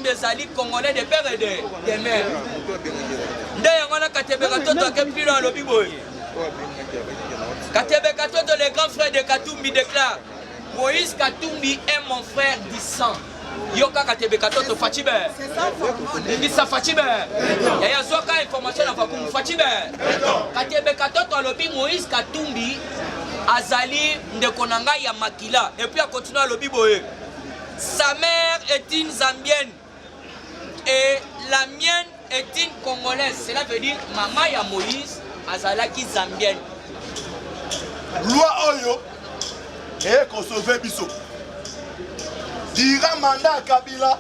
Katumbi ezali congolais de père et de mère. Nde yangona Katebe Katoto akepli dans le biboy. Katebe Katoto, le grand frère de Katumbi, déclare: Moïse Katumbi est mon frère du sang. Yoka Katebe Katoto Fachibe. Il ça Fachibe. Yaya Zoka information à Fakum Fachibe. Katebe Katoto alobi Moïse Katumbi azali ndekonanga ya makila. Et puis à continuer à lobi boye. Sa mère est une Zambienne et la mienne est une Congolaise. Cela veut dire maman ya Moïse azalaki Zambienne. Loi Oyo et qu'on sauve Bisso. Dira mandat Kabila,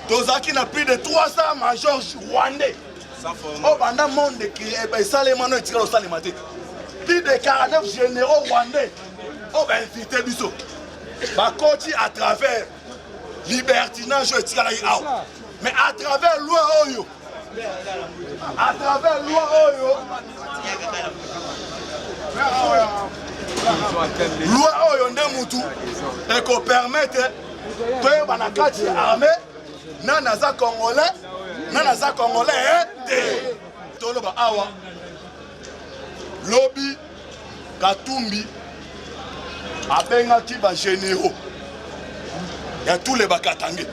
Tozaki n'a plus de 300 majors rwandais. Au banda monde qui est salémano et tiré au salématé. Plus de 49 généraux rwandais. Au ben invité Bisso. Bakoti à travers libertinage et tiré out. Mais à travers loi Oyo. À travers loi Oyo. Loi Oyo Ndemutu. Et qu'on permette. Toi, banakati armée, nanaza congolais, toloba awa, lobby, Katumbi, abengaki ba généraux, ya tous les bakatangé.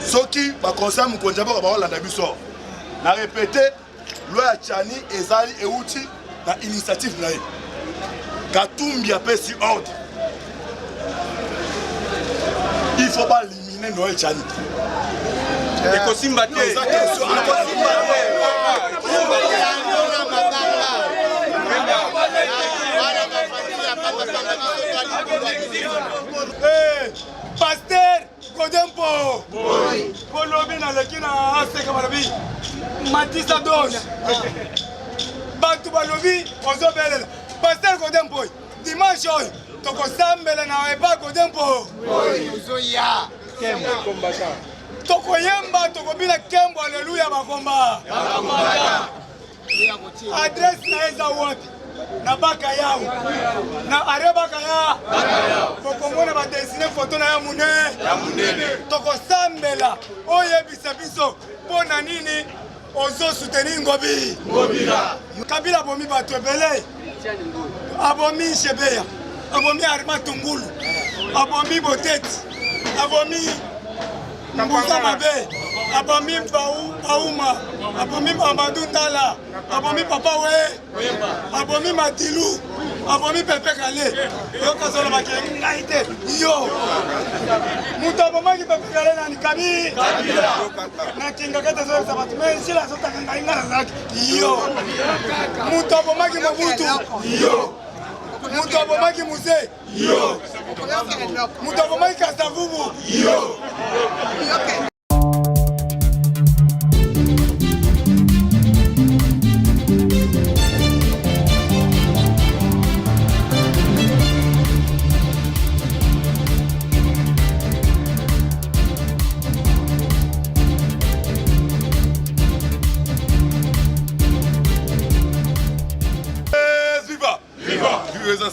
Soki ba conseil mukonjaba ba wala ndabiso. Na répété, loi ya Tchani ezali euti na initiative na ye. Katumbi a pesi ordre. Il ne faut pas éliminer Noël Tchani. Et qu'on s'y batte. Pasteur Godempo. Kolobi na lekina aseka balabi. Matisa dos. Bantu balobi ozobelela. Pasteur Godempo. Dimanche oyo. Toko sambela na eba Godempo. Ozoya. Toko yemba toko bila kembo haleluya bakomba. Adresse na eza wapi? Na baka yao. Na areba kaya. Toko mona ba dessiner photo na ya munene. Toko sambela oye bisabiso pona nini ozo soutenir Ngobi. Kabila bomi bato ebele. Abomi Shebeya. Abomi Arima Tungulu, abomi Boteti, abomi Mbusa Mabe, abomi Bauma, abomi Amadou Tala, abomi Papa We, abomi Matilu, abomi Pepe Kale. Yo kazola bakenge ngaite. Yo. Muto abomaki Pepe Kale na nikabi. Na kinga kata zola sabatu mensi la sota kanga ingana zaki. Yo. Muto abomaki Mobutu. Yo. Mutu abomaki Muse. Yo. Mutu abomaki Kasavubu. Yo.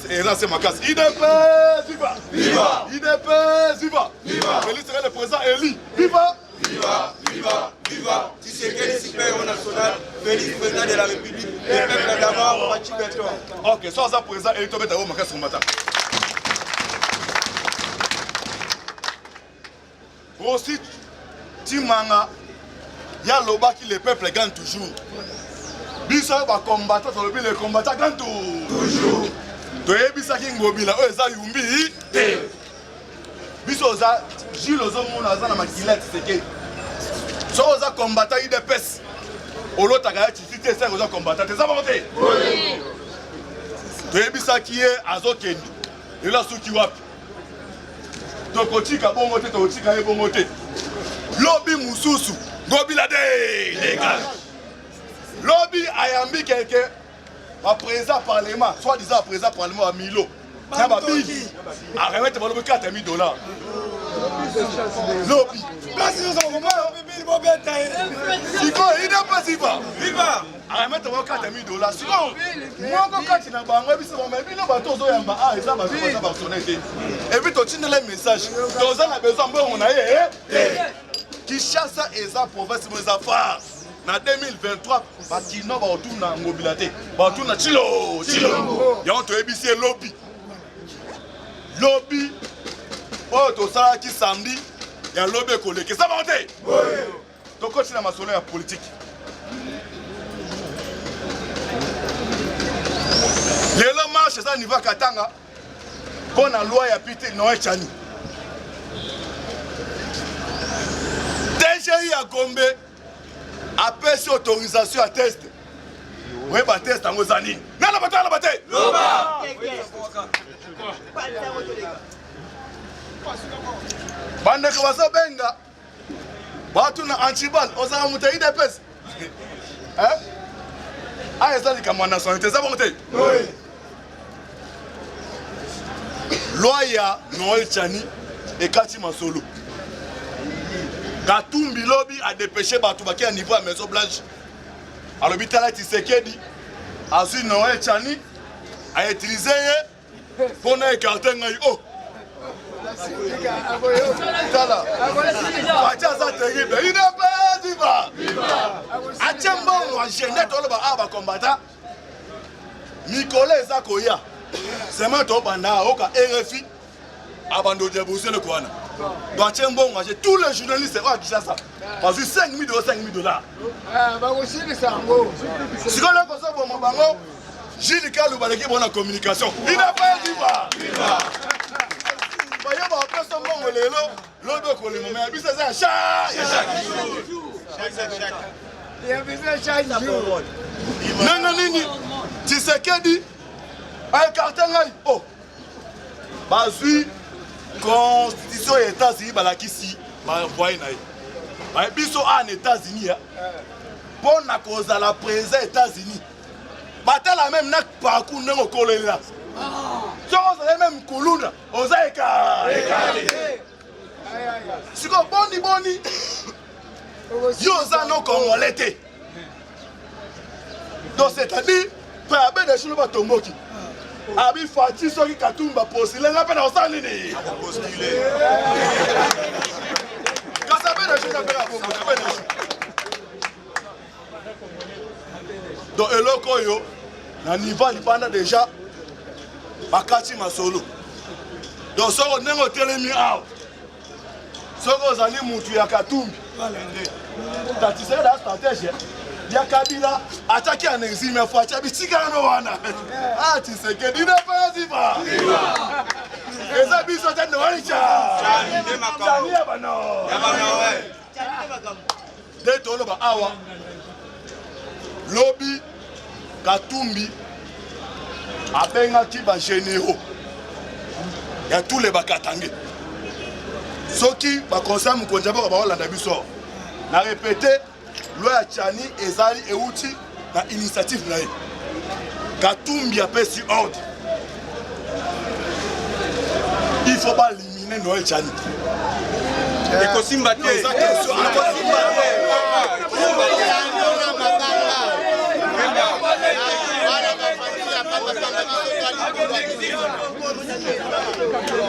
Et là c'est ma casse. IDP, viva! Viva! IDP, viva! Viva! Félix serait le président Eli. Viva! Viva! Viva! Viva! Tshisekedi super national. Félix président de la République. Le peuple d'abord, Fachi Beton. Ok, soit ça président Eli Tobé Tao Makas Rumata. Aussi, Timanga, ya loba qui le peuple gagne toujours. Bisa va combattre, le combattant gagne toujours. Toyebisa ki ngobila oyo eza yumbi te biso oza Jules ozomona aza na makilete seke so oza combattant IDPS olotaka ya Tshisekedi te oza combattant eza bango te toyebisa ki ye azokende ela suki wapi tokotika bongo te tokotika ye bongo te lobi mususu ngobila de dégage lobi ayambi quelqu'un à présent parlement, soit disant à présent parlement à Milo. Nababi, arrête de me 4 $. Lobby. Il n'a pas si bas. Viva. Arrête de me 4 $. Sinon, moi, quand tu n'as pas un peu de bateau, il va et puis, tu as un message. Tu as besoin de Kinshasa eza province moza phare. Na 2023 bakino ba otuna mobilité. Ba otuna chilo. Ya on to ebisi lobby. Lobby. Oh to ça qui samedi ya lobby koleke. Ça va monter. Oui. Donc continue ma solo ya politique. Lelo marche ça niveau Katanga. Pour la loi ya pité Noé Chani. DGI à Gombe a payé autorisation à test. Oui, bah test en Mozani. Non, la bataille, la bataille. Loba. Bande Kawaso Benga. Batuna Anchibal, Osama Moutaï de Pes. Hein? Ah, ça dit comme on a son été, ça va monter. Oui. Loya Noël Chani et Kati Masolo. Katumbi lobby a dépêché Batubaki à niveau à Maison Blanche. À l'hôpital à Tisekedi, a su Noël Chani a utilisé pour nous écarter un oh. Il n'est pas diva. A Tchembo, a Genette, on va combattre. Nicolas Zakoya. C'est maintenant Banda, Oka RFI, abandonné de bourser le Kouana. Dans Tchembo, tous les journalistes à Kinshasa. Parce que 5 000 $. Si on a comme ça pour mon bango, Gilles Kalou va l'équipe en communication. Il n'a pas dit va. Il y a un peu de monde, l'autre côté, mais il y a chaque jour. Non, tu sais qu'elle dit, un cartel là, oh, basui, constitution des États-Unis, balakisi, voyez naï. Biso en États-Unis, pour la cause à la présence des États-Unis, bataille la même n'a pas coup n'a au collé là. Si on a même Koulouna, on a écarté. Si on boni, yosa non comme on l'était. Donc c'est-à-dire, pour avoir des choses pas tomber. Abi Fati soki Katumba postulé, n'a pas dans ça nini. Postulé. Quand ça fait des choses, ça fait la bombe. Donc eloko yo, na niveau libanda déjà. Bakati Masolo. Donc, si on est au télémi, si on est mutu ya Katumbi, tu sais la stratégie. Il y a Kabila attaqué un exil, mais il faut attaquer Tiganoana. Ah, tu sais que tu n'es pas diva. Les habits sont en Noël-Cha. Dès que tu as lobby, Katumbi, abengaki ba généraux. Il y a tous les bakatangé. Ceux qui ba conseil mukonjaba ba balanda biso. Na répété, loi Chani ezali euti na initiative na ye. Katumbi a pesi ordre. Il faut pas éliminer Noël Chani. Et Kosimba te.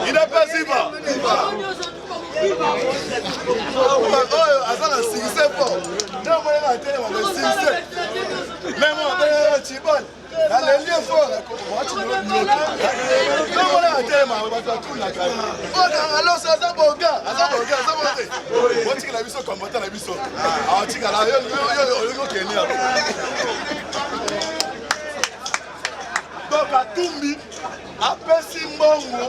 Il n'est pas si bas. Un succès fort. Même un Chibol. Dans les lieux forts, alors ça a bon gars. Donc à Tumbi, après Simbongo,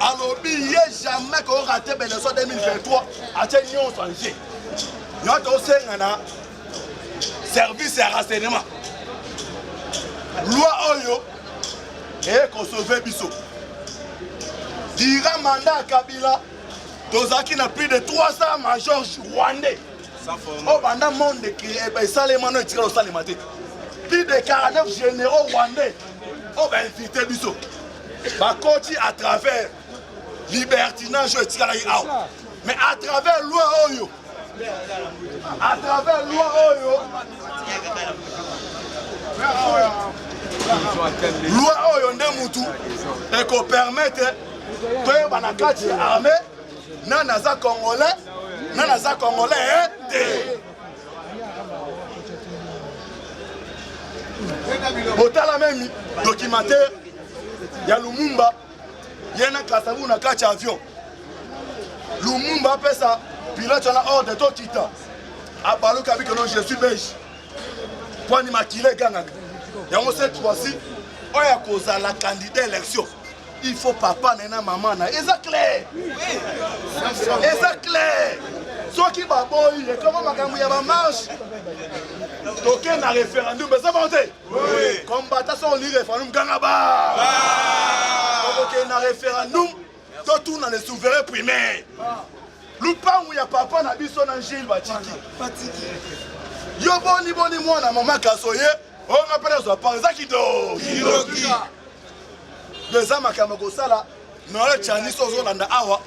à l'objet, il n'y a jamais qu'on rate l'élection 2023 à Tchénion Sanché. Nous avons aussi un service et renseignement. Loi Oyo et qu'on sauve Bisso. Dira mandat à Kabila, Tozaki n'a plus de 300 majors rwandais. Au pendant le monde qui est salémano et tiré au salématé. Plus de 49 généraux rwandais. On va inviter Bisso. Bakoti à travers libertinage et tiré out. Mais à travers loi Oyo. À travers loi Oyo. Loi Oyo Ndemutu. Et qu'on permette que Banakati armée, Nanaza Congolais, naza congolais te. Botala même documentaire ya Lumumba yena kasabu na kati avion. Lumumba pesa pilote na ordre to kita. Abalo kabi que non je suis belge. Pour ni makile gangaka. Yango cette fois-ci oya koza la candidat élection. Il faut papa nena maman na. Eza clair. Eza clair. Ceux qui baboy et comment makambo ya ba marche. Toké na référendum mais ça va monter. Oui. Combattant son li référendum gangaba. Toké na référendum to tout na le souverain primaire. Lupangu ya papa na biso na Gilles Batiki. Yo boni mwana mama kasoye. On appelle ça par ça qui do. Les hommes qui ont ça non les Chinese sont dans awa.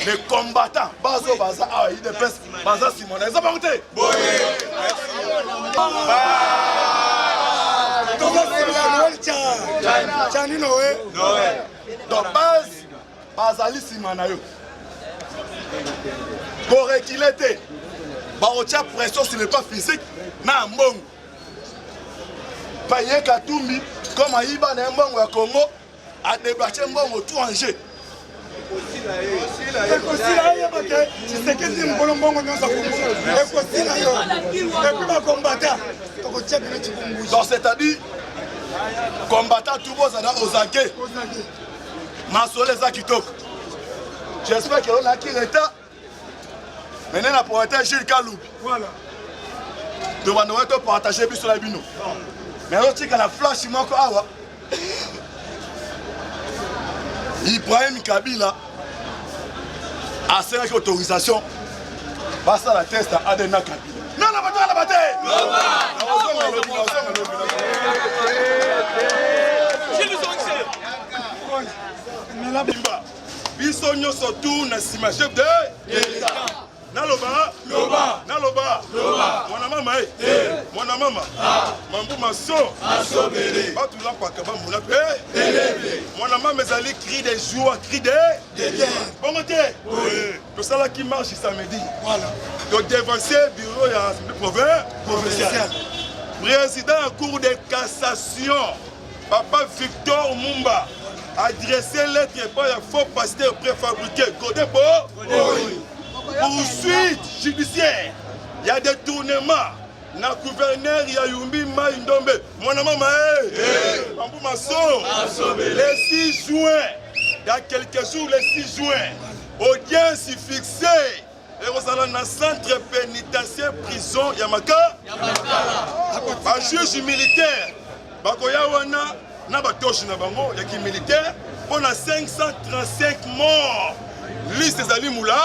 Les combattants bazo baza awa il dépêche baza Simon. Ils ont monté. Donc base bazali Simanayo. Pour équilibrer, on tient pression sur le pas physique. Na mbongo. Paye Katumbi, comme à Iba na mbongo ya Congo, a débattu mbongo tout en jeu. Donc c'est-à-dire, combattant tout le monde aux aguets. Masole Zakitoko. J'espère que l'on a qui l'état. Maintenant, pour être Gilles Kaloubi. Voilà. Devant nous être partagé sur la bino. Mais l'autre, c'est que la flash, il manque à Ibrahim Kabila a serré l'autorisation. Passe à la test à Adena Kabila. Non, la bataille, la bataille! Biso nyonso tu na sima chef de l'État. Naloba, loba, naloba, loba. Mwana mama mwana mama. Mambu maso, asobele. Ba tu la kwa kaba muna pe. Belebe. Mwana mama ezali cri de joie, cri de guerre. Bon côté. Oui. Tout ça là qui marche samedi. Voilà. Donc dévancer bureau ya provincial. Président en cour de cassation. Papa Victor Mumba. Adresser lettre par un faux pasteur préfabriqué. Côté pour poursuite judiciaire. Il y a des tournements. Na gouverneur il y a Yumbi Maïndombe. Mon maman Mambu Masso. Le 6 juin. Il y a quelques jours, le 6 juin. Audience fixée. Et on s'en dans le centre pénitentiaire prison Yamaka. Un juge militaire. Bakoya wana. Na batoshi na bango ya ki militaire on a 535 morts. Liste ezali moulai.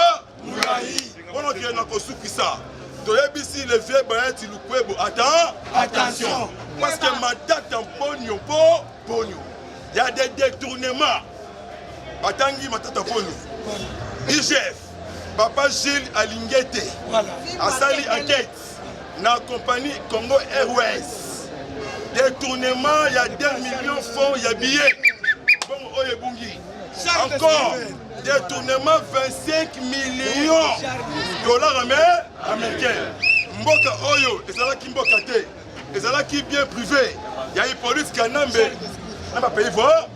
On a qui na kosukisa. Toyebisi le vieux baeti lukwebo. Attention. Parce que ma date en pogno pogno. Il y a des détournements. Batangi matata pogno. IGF. Papa Gilles Alingete. Voilà. Asali enquête. Na compagnie Congo Airways. Détournement, il y a 2 millions de fonds, il y a billets. Bon, Oyebungi. Encore, détournement, 25 millions de dollars américains. Mboka Oyo, et c'est là qui mboka te. Et c'est là qui bien privé. Il y a une police qui a nambe. N'a pas payé voir.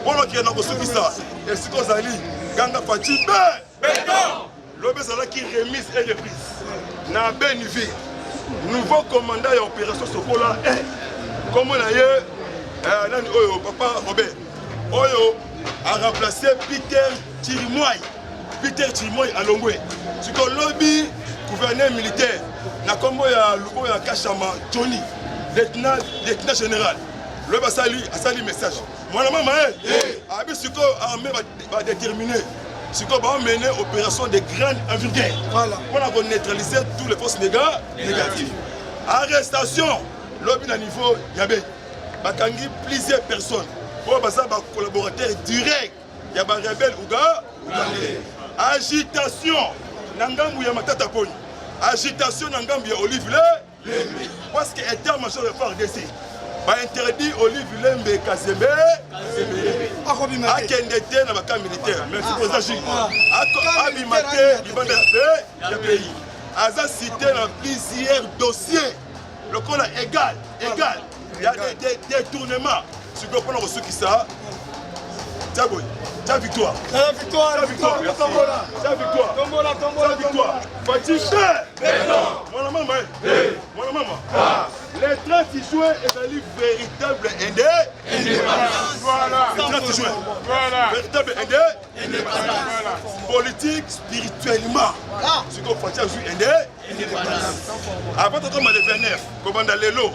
Bon, qui est dans le ça. Et c'est qu'on s'allie. Ganga Fati, l'obé, c'est là qui remise et reprise. N'a pas bénéfice. Nouveau commandant et opération Sokola comme on a eu papa Robert Oyo a remplacé Peter Chirimoy à Longwe. C'est que lobby gouverneur militaire na combo ya Lubo ya Kachama Johnny lieutenant général le basali message moi maman abi siko armée va déterminer siko va mener opération de grande envergure. Voilà. On a neutralisé tous les forces négatives. Arrestation, lobby à niveau Yabé. Bakangi plusieurs personnes. Pour passer par collaborateur direct. Yaba rebelle Ouga. Agitation. Nangambu Yamatata Pony. Agitation Nangambu ya Olive Lembe. Parce que état major de FARDC. Ba interdit Olive Lembe Kasembe. akende te na baka militaire merci président Gilles abima te libanda ya pays aza cité dans plusieurs dossiers lokola égal il y a des détournements sur le plan de ceux qui ça ta victoire. Mon maman. Les 30 juin est un livre véritable indépendance. Voilà. Véritable indépendance. Politique, spirituellement. Ce qu'on fait indépendance. Avant de tomber le 29, comme on a les lots,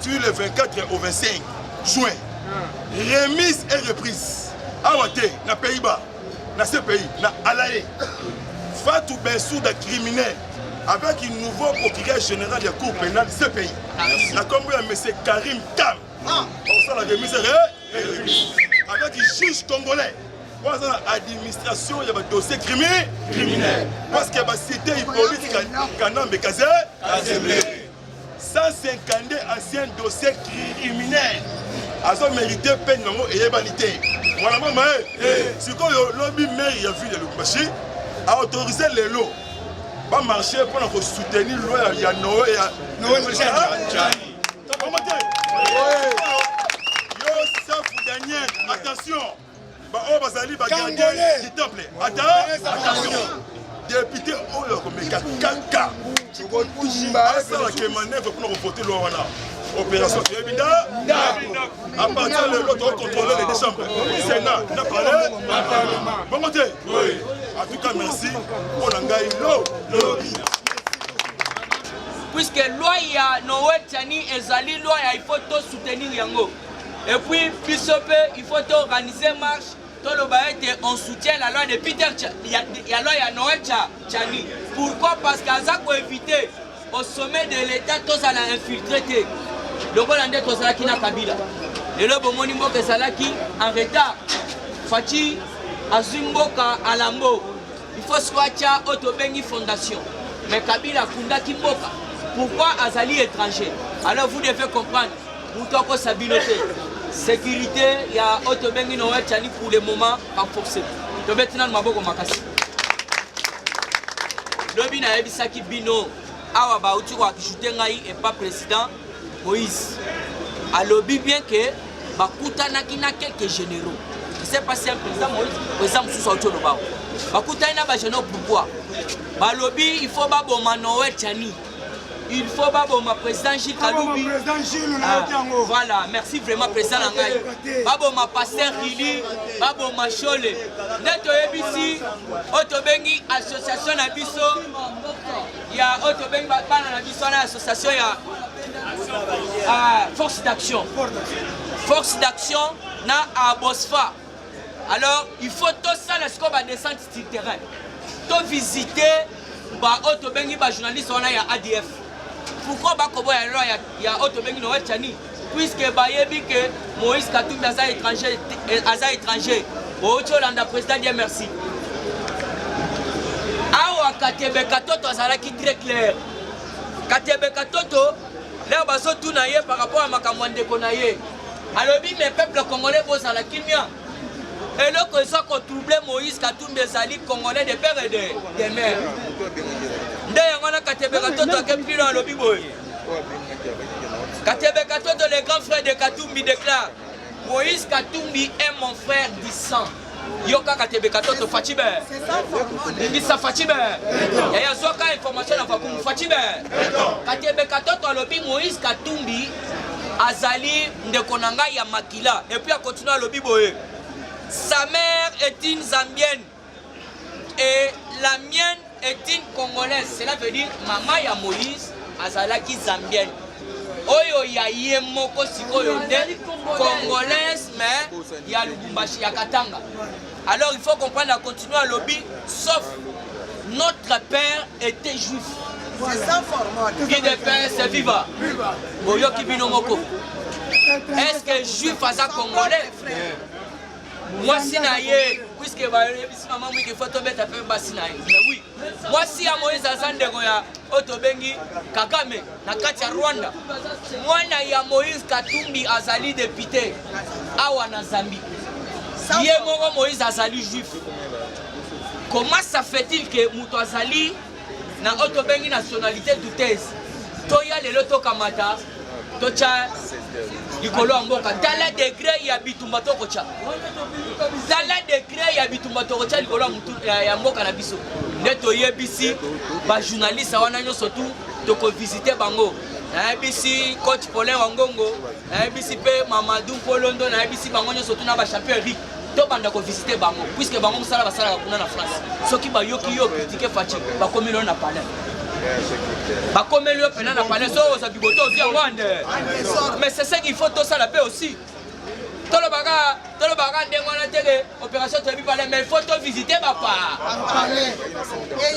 sur le 24 au 25 juin, remise et reprise. Awate, na Pays-Bas, na ce pays, na Alaé, Fatou Bensouda criminel avec un nouveau procureur général de la Cour pénale de ce pays. La combat de M. Karim Tam, on la remise avec un juge congolais. Pour l'administration, il y a un dossier criminel. Parce qu'il y a une cité hypocrite Kanambe Kazé. 152 anciens dossiers criminels. Ils ont mérité peine et ébalité. Voilà, maman, si le lobby maire a vu le Lubumbashi, a autorisé les lots. Va marcher pour soutenir le loi à Noé et à Noé. Attention, s'il te plaît. Attention. Député Oyo comme Kaka. Ça qui manœuvre pour voter loi. Opération évidente. À partir de l'autre contrôleur des chambres. Sénat, n'a parlé. Bon côté. En tout cas, merci pour l'engaï lobby. Puisque loi ya Noé Tchani ezali loi ya il faut tout soutenir yango. Et puis il faut organiser marche. Tout le bail on soutient la loi de Peter la loi ya Noé Tchani. Pourquoi? Parce qu'à pour éviter au sommet de l'État tous à la infiltré. Donc on a dit tous à qui na Kabila. Et le bon monimo que salaki en retard. Fati Azumboka Alambo. Il faut swatcha Otobengi Fondation. Mais Kabila Kunda Kimboka. Pourquoi Azali étranger? Alors vous devez comprendre. Moutoko Sabinoté. Sécurité, il y a Otobengi Noé Tchani pour le moment renforcé. Donc maintenant, Maboko Makasi. Lobi na ebisaki bino awa ba uti wa kijute ngai et pas président Moïse. Alobi bien que bakutanaki na quelques généraux. C'est pas si un président Moïse, président Moussou Sauto Loba. Bakutana na ba généraux pourquoi? Balobi il faut ba boma Noé Tchani. Il faut pas ma président Gilles Kaloubi. Voilà, merci vraiment président Langaï. Babo ma pasteur Rili, babo ma Chole. Neto ABC, Otobengi association Nabiso. Il y a Otobengi Nabiso association, il y a force d'action. Force d'action na à Bosfa. Alors, il faut tout ça la scope à descendre sur le terrain. Tout visiter ba Otobengi ba journaliste on a ya ADF. Pourquoi il y a Otobengi Noé Tchani? Puisque Bayebi que Moïse Katumbi est étranger. Au président dit merci. Awa Katebe Katoto azalaki très clair. Katebe Katoto, là bazo tunaye par rapport à Makamwande Konaye. Alors mes peuples congolais vont à la Kimia. Et là que ça qu'on troublait Moïse Katumbi Zali congolais de père et de mère. Katebe Katoto plus dans le biboy. Katebe Katoto, le grand frère de Katumbi déclare Moïse Katumbi est mon frère du sang. Yoka Katebe Katoto Fatibe. Il ça Fatibe. Il y a zoka information à Fakum Fatibe. Katebe Katoto lobby Moïse Katumbi Azali Ndekonanga ya Makila. Et puis à continuer à lobby boy. Sa mère est une Zambienne et la mienne est une Congolaise. Cela veut dire maman ya Moïse azalaki Zambienne. Oyo ya yemoko sikoyo nde Congolaise mais ya Lubumbashi ya Katanga. Alors il faut comprendre à continuer à lobby sauf notre père était juif. Qui de père c'est viva. Boyo kibino moko. Est-ce que juif aza Congolais? Moi si naïe, puisque maman oui qu'il faut tomber ta faire basinaï. Mais oui. Moi si à Moïse Azande goya Otobengi Kagame na kati ya Rwanda. Moi na ya Moïse Katumbi azali député awa na Zambie. Yemoro Moïse Azali juif. Comment ça fait-il que Mouto Azali na autobengi nationalité douteuse? Toya le loto kamata, tocha likolo amboka. Tala degré ya bitumba tokocha. Tala degré ya bitumba tokocha likolo ya mboka na biso. Neto yebisi ba journaliste wana nyoso tu toko visiter bango. Na yebisi coach Paulin Wangongo, na yebisi pe Mamadou Polondo, na yebisi bango nyoso tu na ba champion Rick. To banda ko visiter bango puisque bango musala basala kuna na France. Soki ba yoki yo critiquer Fachi, ba komelo na palais. Ba komelo pena na palais so za biboto aussi en wande. Mais c'est ça qu'il faut tout ça la paix aussi. Tolo baga ndengo na télé opération to palais mais il faut to visiter papa.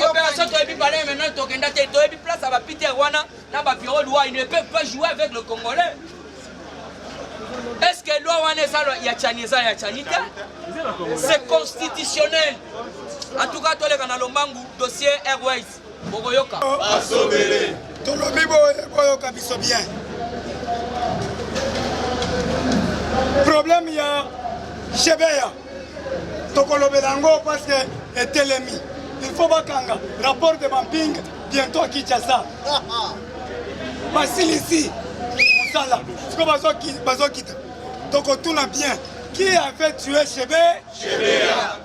Opération to palais maintenant to kenda te to place à ba Peter wana na ba bureau loi, ils ne peuvent pas jouer avec le Congolais. Est-ce que loi wana ça ya chaniza ya chanita? C'est constitutionnel. En tout cas, tole kana lombangu dossier Airways. Bogoyoka. Asobele. Tolobi boyoka biso bien. Problème ya Chebeya. Tokolobelango parce que est ennemi. Il faut bakanga rapport de mapping bientôt à Kinshasa. Facile ici. Mosala. Ce que bazo kita. Tokotuna bien. Qui avait tué Chebeya? Chebeya.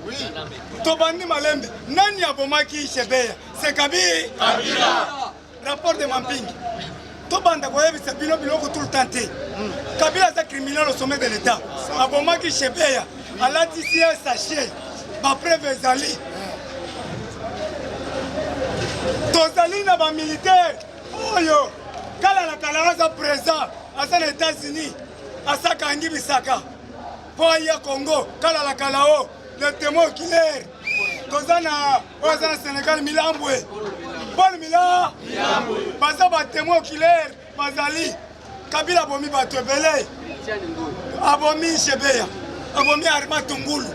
Oui. Tobandi Malembe. Nani abomaki Chebeya? C'est Kabila. Rapport de mapping. Tobanda koyebisa bino biloko tout le temps. Kabila est criminel au sommet de l'État. Abomaki Chebeya. Alatisi un sachet. Ba preuve ezali. Tozali na ba militaire. Oyo. Kala na kala présent à les États-Unis. À Sakangi Bisaka. Pour aller au Congo. Kala la kalao. Le témoin oculaire. Kozana au Sénégal Milambwe. Paul Mila. Baza ba témoin oculaire. Bazali. Kabila abomi batwebele. Abomi Chebeya. Abomi Arma Tungulu.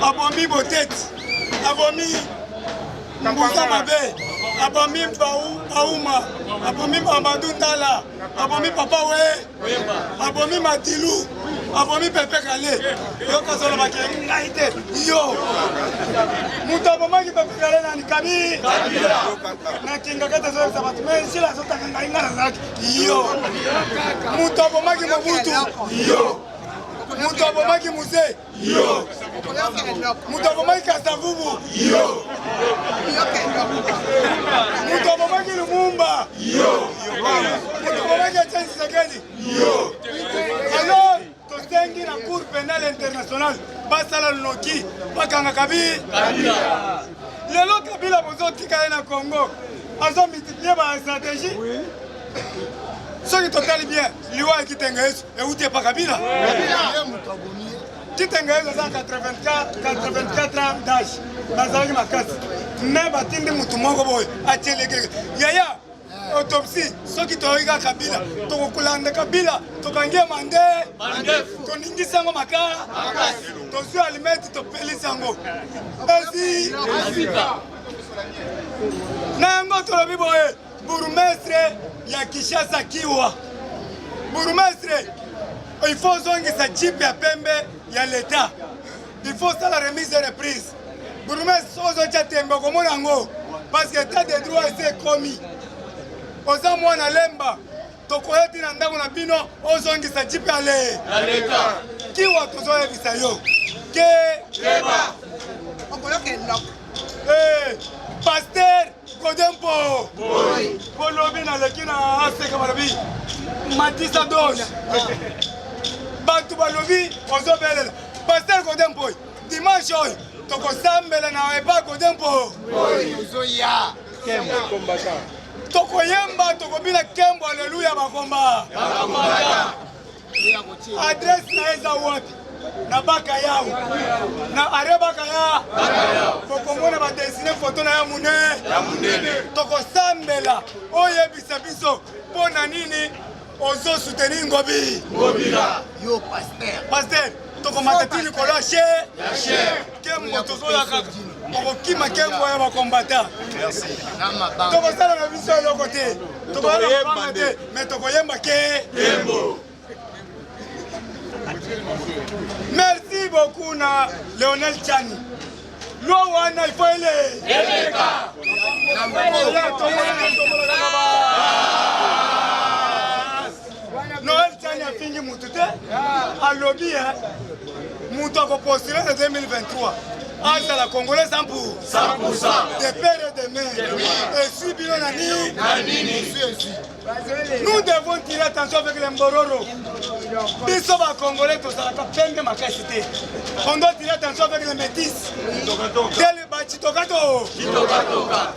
Abomi Boteti. Abomi Mbuza Mabe. Abomi Bauma. Abomi Mamadou Tala. Abomi Papa We. Abomi Matilou. Abomi Pepe Kale. Yo kazola bakengi ngaite. Yo. Muto abomaki Pepe Kale na nikabi. Na kinga kata zoe sabatu. Mais si la sota kanga ingana zaki. Yo. Muto abomaki Mobutu. Yo. Muto abomaki Muse. Yo. Muto abomaki Kasavubu. Yo. Muto abomaki Lumumba. Yo. Muto abomaki Etienne Tshisekedi. Yo. Alors, tosengi na Cour pénale internationale basala loki bakanga Kabila. Lelo Kabila bozotika na Congo. Azo multiplier ba stratégie. Soki totali bien, liwa ekitenga yesu euti pa Kabila. Kitenga yesu za 84 ans d'âge. Bazali makasi. Mais batindi mutu moko boy acheleke. Yaya autopsie soki toyiga Kabila tokokulanda Kabila tokangie mande toningisa ngo makara tozwi alimeti topelisi yango esi nango tolobi boye bourgmestre ya Kinshasa kiwa bourgmestre il faut zongisa jipe ya pembe ya l'État il faut ça la remise de reprise bourgmestre ozotia tembe okomona yango parce que état de droit s'est commis oza mwana lemba tokoyeti na ndako na bino ozongisa jipe ale kiwa tozoyebisa yo keba Pasteur Godempo polobi na leki na aseka balobi Matisa Doge batu balobi ozobelela Pasteur Godempo dimanche oyo tokosambela na epa Godempo ozoya tokoyemba tokobina kembo aleluya bakomba adresse na eza wapi na baka yao na are baka ya bokomona badesine foto na ya munene tokosambela oyebisa biso mpona nini ozosoutenir ngobi yo paster tokomata ti likolo ya she kembo tozoyaka okokima kembo ya bakombata tokosala na biso eloko te tokoyemba te me tokoyemba ke merci Merci beaucoup na Lionel Chani. Lo wana il faut aller. Noël Chani a fini mutu te. A lobby mutu ko postuler en 2023. Ah, c'est la Congolais 100%. Des pères et des mères. Et si bien nous devons tirer attention avec les Mbororo. Biso ba Congolais, tout ça, la ma cachité. On doit tirer attention avec les métis. Tel Chitokato.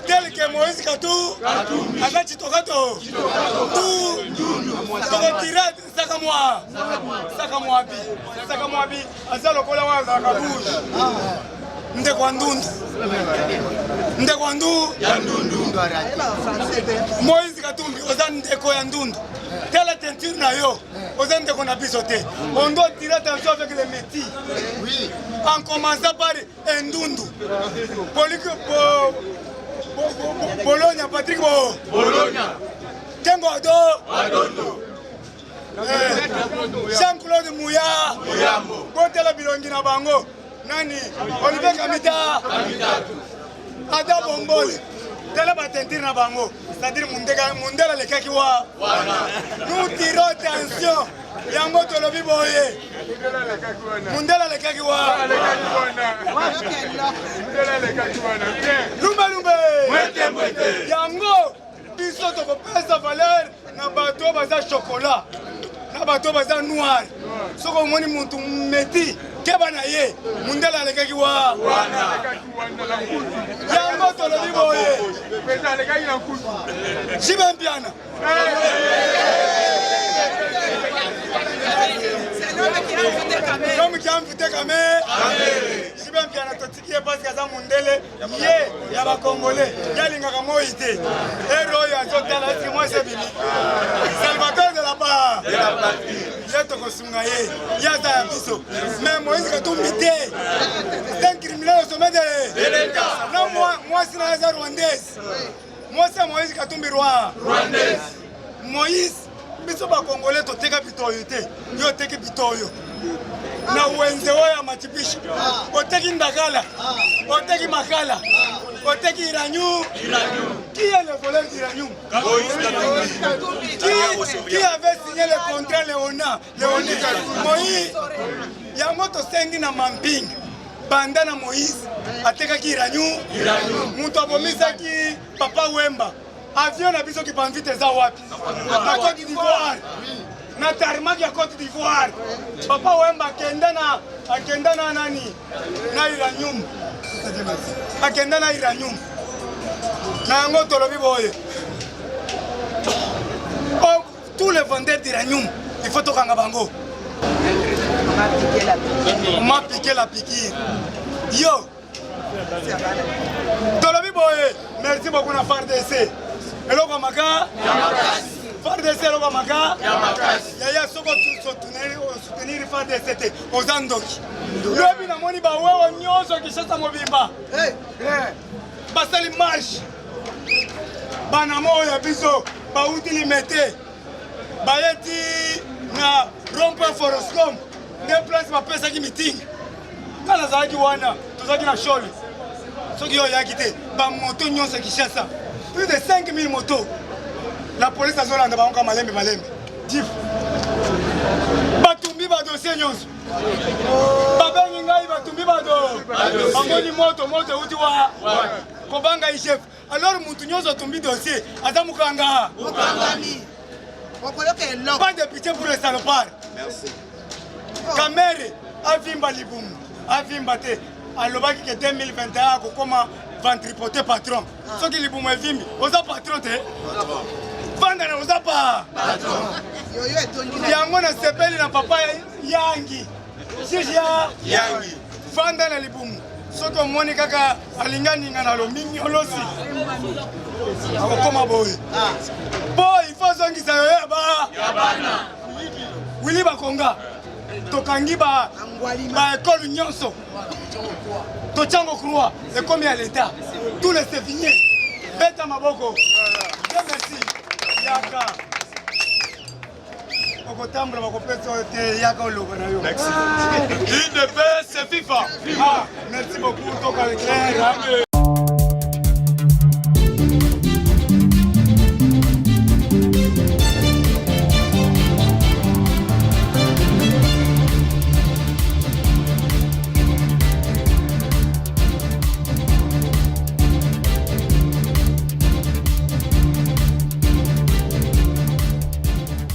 Tel que Moïse Katou. Avec Chitokato. Tout. On doit tirer Sakamoabi. Azalo Kola Waza Kabouche. Ndekwandu Moïse Katumbi oza ndeko ya ndundu. Telle teinture na yo oza ndeko na biso te. On doit tirer attention avec les métis. Oui. En commençant par Ndundu. Bologna, Patrick Bologna. Kengo Adondo. Jean-Claude Mouya. Botela bilongi na bango. Nani, Olivier Kamita, Ada Bombole, Tela Batentir na bango, c'est-à-dire Mundela le Kakiwa. Nous tirons attention, Yango Tolobi Boye, Mundela le Kakiwa. Lumbe, Yango, biso toko pesa valeur, na bateau baza chocolat, na bateau baza noir. Soko moni muntu meti. Kebana ye, Mundela le Kakiwa. Yango Tolobi Boye. Jibempiana. L'homme qui a invité Kamé. Jibempiana Totiki parce que ça Mundele. Ye, yaba Congolais. Yalinga Kamoïté. Héros ya Zotala, c'est moi c'est Bibi. Salvatore de la part. Yeto Kosungaye. Yaza ya biso. Mais Moïse Katumbi c'est un criminel au sommet de l'État. Non, moi c'est la rwandaise. Moi c'est Moïse Katumbi rwandaise. Moïse, biso ba Congolais to teka bitoyo te. Yo teke bitoyo. Na wenze oya machipishi. Oteki ndakala. Oteki makala. Oteki Iranium. Qui est le voleur d'Iranium? Qui avait signé le contrat Léonie? Moïse. Yango to sendi na mamping. Banda na Moïse. Ateka ki Iranium. Mutu abomisa ki Papa Wemba. Avion na biso ki panvite za wapi? Na Côte d'Ivoire. Na tarmac ya Côte d'Ivoire. Papa Wemba akenda na nani? Na Iranium. Akenda na Iranium. Na yango Tolobi Boye. Oh, tous les vendeurs d'Iranium, il faut tout bango. On m'a piqué la piqûre. Yo. Tolobi Boye, merci beaucoup na FARDC. Eloko maka. FARDC eloko maka. Yaya soko soutenir FARDC aux Andoki. Lobi na moni ba wewe nyonso kishasa mobimba. Basali marche. Banamo ya biso ba utili mete. Bayeti na rompe foroscom. Des places ba pesa ki meeting. Kala zaki wana, tozaki na sholi. Soki yo yakite ba moto nyonso kishasa. Plus de 5000 motos. La police a zolanda ba onka malembe. Jif. Batumbi ba dossier nyonso. Babengi ngai batumbi ba do. Bangoni moto uti wa. Kobanga chef. Alors mutu nyonso tumbi dossier. Ata mukanga. Mukangani. Pas de pitié pour les salopards. Merci. Kamere avimba libumu. Avimba te. Alobaki que 2021 kokoma ventripoter patron. Soki libumu evimbi. Oza patron te. Vanda na oza pa. Patron. Yango na sepeli na papa yangi. Sija yangi. Vanda na libumu. Soki omoni kaka alingani ngana lo minyolosi. Akokoma boy. Boy, il faut zongisa yo yabana. Wili bakonga. Tokangi ba école nyonso. Tochango croix, et comme à l'État. Tous les sévigniers. Beta maboko. Merci. Yaka. tokotambola bakopesa oyo te yaka oloba na yo. Merci. UDPS, c'est FIFA. Merci beaucoup, toka clair.